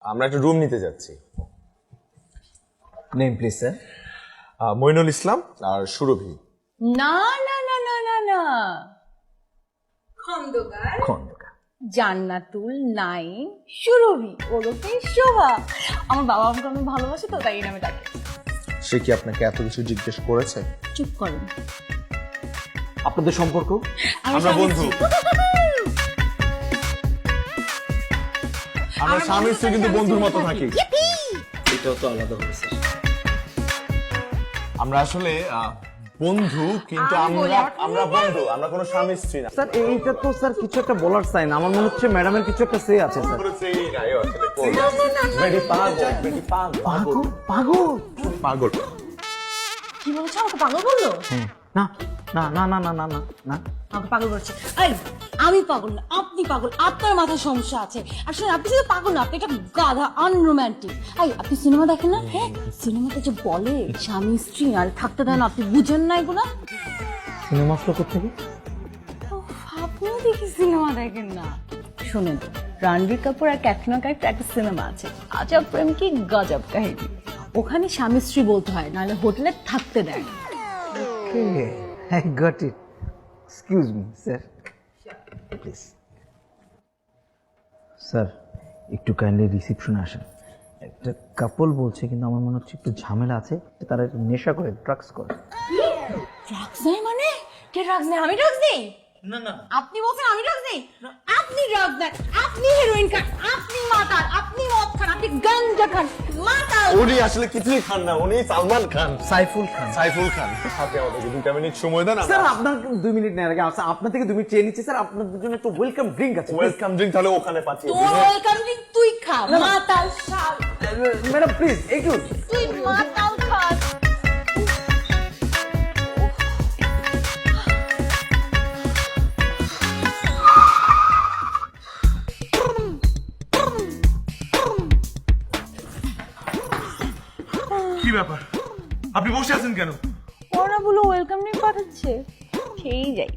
আমরা একটা রুম নিতে যাচ্ছি। Name please sir. Mainul Islam আর সুরভি। না না না না না না, খন্দকার খন্দকার জান্নাতুল নাইম সুরভি ওরফে শোভা। আমার বাবা আমাকে অনেক ভালোবাসে তো তাই এই নামে ডাকে। সে কি আপনাকে এত কিছু জিজ্ঞেস করেছে? চুপ করুন। আপনাদের সম্পর্ক? আমরা বন্ধু। আমরা স্বামী স্ত্রী কিন্তু বন্ধুর মতো থাকি। এটাও তো আলাদা হবে স্যার। আমরা আসলে বন্ধু, কিন্তু আমরা বন্ধু, আমরা কোনো স্বামী স্ত্রী না। স্যার এইটা তো স্যার কিছু একটা বলার সাইন। আমার মনে হচ্ছে ম্যাডামের কিছু একটা সে আছে স্যার। পাগল পাগল পাগল। কি বলছো? আমাকে পাগল বললো? না না না না না না না না আমাকে পাগল বলছে। এই আমি পাগল না, আপনি পাগল, আপনার মাথায় সমস্যা আছে। আসলে আপনি শুধু পাগল না, আপনি একটা গাধা, আনরোম্যান্টিক। এই আপনি সিনেমা দেখেন না? হ্যাঁ, সিনেমাতে যে বলে স্বামী স্ত্রী আর থাকতে দেন, আপনি বুঝেন না এগুলো? সিনেমা আসলো কোথেকে? আপনিও দেখি সিনেমা দেখেন না। শুনেন, রণবীর কাপুর আর ক্যাটরিনা কাইফের একটা সিনেমা আছে, আজব প্রেম কি গজব কাহিনী। ওখানে স্বামী স্ত্রী বলতে হয়, নাহলে হোটেলে থাকতে দেয় না। I got it. Excuse me, sir. Please. Sir একটু কাইন্ডলি রিসিপশনে আসেন। একটা কাপল বলছে, কিন্তু আমার মনে হচ্ছে একটু ঝামেলা আছে। তারা একটু নেশা করে, ড্রাগস করে। ড্রাগস নেই মানে? কে ড্রাগস নেই? আমি ড্রাগস নেই? না না, আপনি বলছেন আমি ড্রাগস নেই? আপনি ড্রাগস নেন, আপনি হেরোইন খান, আপনি মাতাল, আপনি মদ খান, আপনি গাঞ্জা খান, মাতাল। উনি আসলে কিছুই খান না, উনি সালমান খান, সাইফুল খান। সাইফুল খান। আপনি আমাদেরকে 2 মিনিট সময় দেন। স্যার আপনার 2 মিনিট নেওয়ার আগে আপনার থেকে 2 মিনিট চেয়ে নিচ্ছি স্যার। আপনাদের জন্য একটু ওয়েলকাম ড্রিঙ্ক আছে। ওয়েলকাম ড্রিঙ্ক তাহলে ওখানে পাঠিয়ে তোর ওয়েলকাম ড্রিঙ্ক তুই খা, মাতাল শাল। ম্যাডাম প্লিজ একটু। তুই মাতাল খা। কি ব্যাপার, আপনি বসে আছেন কেন? ওরা বলো ওয়েলকাম ড্রিঙ্ক পাঠাচ্ছে, খেয়েই যাই।